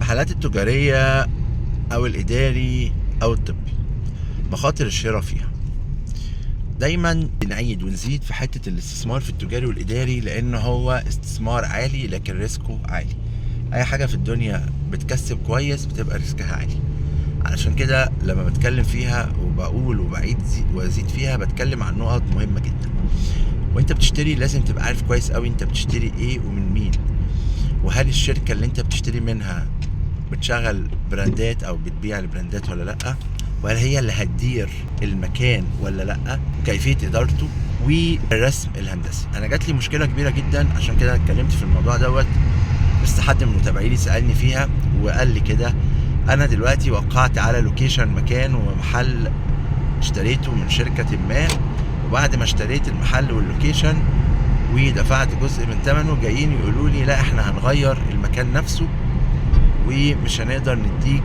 المحلات التجارية أو الإداري أو الطبي، مخاطر الشراء فيها. دايما بنعيد ونزيد في حتة الاستثمار في التجاري والإداري، لأن هو استثمار عالي لكن ريسكه عالي. أي حاجة في الدنيا بتكسب كويس بتبقى ريسكها عالي. علشان كده لما بتكلم فيها وبقول وبعيد وازيد فيها، بتكلم عن نقط مهمة جدا. وانت بتشتري لازم تبقى عارف كويس قوي انت بتشتري ايه ومن مين، وهل الشركة اللي انت بتشتري منها بتشغل براندات او بتبيع البراندات ولا لا، وهل هي اللي هتدير المكان ولا لا، وكيفية ادارته والرسم الهندسي. انا جات لي مشكلة كبيرة جدا، عشان كده اتكلمت في الموضوع دوت. بس حد من متابعيني سألني فيها وقال لي كده: انا دلوقتي وقعت على لوكيشن مكان ومحل اشتريته من شركة ما، وبعد ما اشتريت المحل واللوكيشن ودفعت جزء من ثمنه، جايين يقولوا لي لا احنا هنغير المكان نفسه ومش هنقدر نديك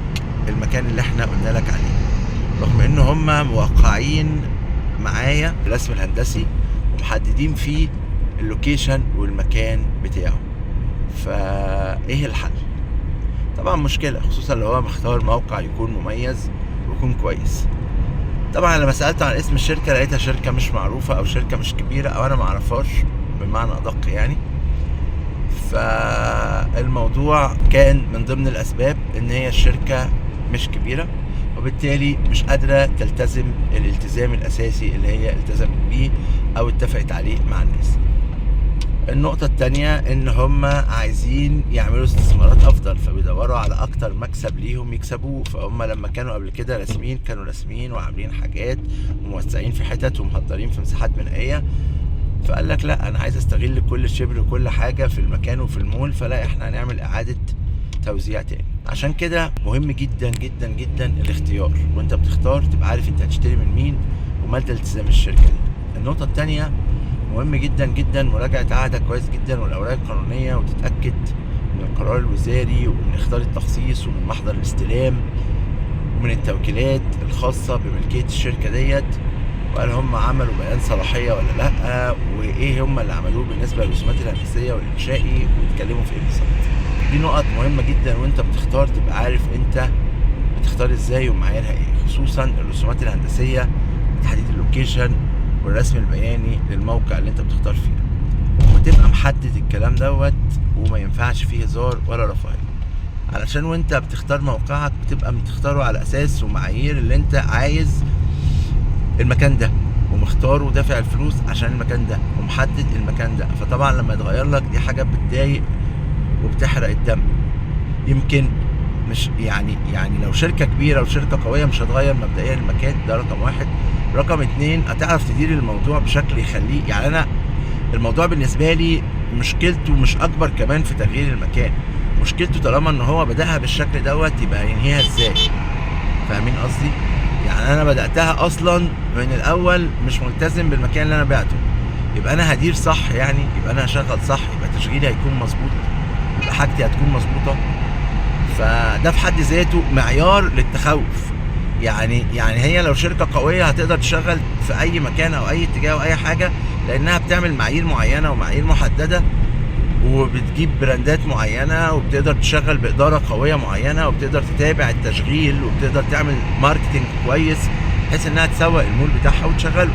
المكان اللي احنا قلنا لك عليه، رغم ان هم موقعين معايا الرسم الهندسي ومحددين فيه اللوكيشن والمكان بتاعه. فايه الحل؟ طبعا مشكلة، خصوصا لو هو مختار موقع يكون مميز ويكون كويس. طبعا لما سألت عن اسم الشركة لقيتها شركة مش معروفة او شركة مش كبيرة او انا معرفهاش بمعنى ادق يعني. فالموضوع كان من ضمن الاسباب ان هي الشركة مش كبيرة، وبالتالي مش قادرة تلتزم الالتزام الاساسي اللي هي التزمت بيه او اتفقت عليه مع الناس. النقطة التانية ان هم عايزين يعملوا استثمارات افضل، فبيدوروا على اكتر مكسب ليهم يكسبوه. فهم لما كانوا قبل كده رسمين كانوا رسمين وعاملين حاجات وموسعين في حتت ومهدرين في مساحات بنائية، فقال لك لا انا عايز استغل كل شبر وكل حاجة في المكان وفي المول، فلا احنا هنعمل اعادة توزيع تاني. عشان كده مهم جدا جدا جدا الاختيار، وانت بتختار تبقى عارف انت هتشتري من مين ومدى التزام الشركة دي. النقطة التانية مهم جدا جدا مراجعة عقدك كويس جدا والأوراق القانونية، وتتأكد من القرار الوزاري ومن إخطار التخصيص ومن محضر الاستلام ومن التوكيلات الخاصة بملكية الشركة ديت، وهل هم عملوا بيان صلاحية ولا لأ، وإيه هم اللي عملوه بالنسبة للرسومات الهندسية والإنشائي، ويتكلموا في إيه بالظبط. دي نقط مهمة جدا وأنت بتختار تبقى عارف أنت بتختار إزاي ومعاييرها إيه، خصوصا الرسومات الهندسية، تحديد اللوكيشن والرسم البياني للموقع اللي انت بتختار فيه، وتبقى محدد الكلام دوت وما ينفعش فيه هزار ولا رفاهية، علشان وانت بتختار موقعك بتبقى بتختاره على اساس ومعايير اللي انت عايز المكان ده ومختاره ودافع الفلوس عشان المكان ده ومحدد المكان ده. فطبعا لما يتغير لك دي حاجة بتضايق وبتحرق الدم. يمكن مش يعني لو شركة كبيرة وشركة قوية مش هتغير مبدئيا المكان ده، رقم واحد. رقم اتنين، هتعرف تدير الموضوع بشكل يخليه، يعني انا الموضوع بالنسبة لي مشكلته مش اكبر كمان في تغيير المكان، مشكلته طالما ان هو بدأها بالشكل دوت يبقى ينهيها ازاي. فاهمين قصدي؟ يعني انا بدأتها اصلا من الاول مش ملتزم بالمكان اللي انا بعته، يبقى انا هدير صح، يعني يبقى انا هشغل صح، يبقى تشغيلي هيكون مظبوط، يبقى حاجتي هتكون مظبوطة. فده في حد ذاته معيار للتخوف. يعني هي لو شركة قوية هتقدر تشغل في أي مكان أو أي اتجاه أو أي حاجة، لأنها بتعمل معايير معينة ومعايير محددة، وبتجيب براندات معينة، وبتقدر تشغل بإدارة قوية معينة، وبتقدر تتابع التشغيل، وبتقدر تعمل ماركتينج كويس بحيث إنها تسوق المول بتاعها وتشغله.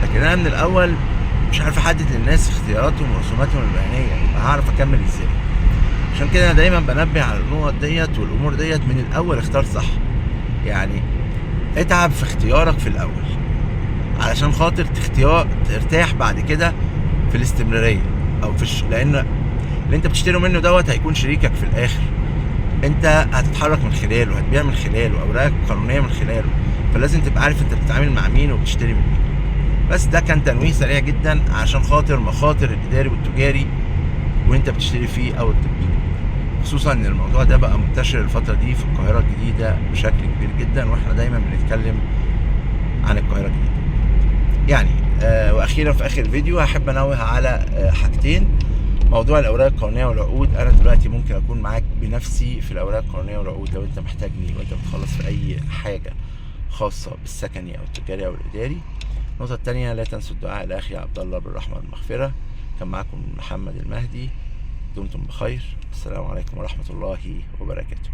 لكن أنا من الأول مش عارف أحدد للناس اختياراتهم ورسوماتهم البيانية، يبقى هعرف أكمل إزاي؟ عشان كده انا دايما بنبه على النقط ديت والامور ديت من الاول. اختار صح، يعني اتعب في اختيارك في الاول علشان خاطر ترتاح بعد كده في الاستمراريه او لان اللي انت بتشتري منه دوت هيكون شريكك في الاخر، انت هتتحرك من خلاله، هتبيع من خلاله، اوراقك قانونيه من خلاله، فلازم تبقى عارف انت بتتعامل مع مين وبتشتري من مين. بس ده كان تنويه سريع جدا عشان خاطر مخاطر الاداري والتجاري وانت بتشتري فيه او الطبي، خصوصا ان الموضوع ده بقى منتشر الفترة دي في القاهرة الجديدة بشكل كبير جدا، واحنا دايما بنتكلم عن القاهرة الجديدة يعني. واخيرا في اخر الفيديو هحب انوه على حاجتين. موضوع الاوراق القانونية والعقود، انا دلوقتي ممكن اكون معاك بنفسي في الاوراق القانونية والعقود لو انت محتاجني وانت بتخلص في اي حاجة خاصة بالسكني او التجاري او الاداري. النقطة التانية، لا تنسوا الدعاء لاخي عبد الله بالرحمة والمغفرة. كان معاكم محمد المهدي، دمتم بخير. السلام عليكم ورحمة الله وبركاته.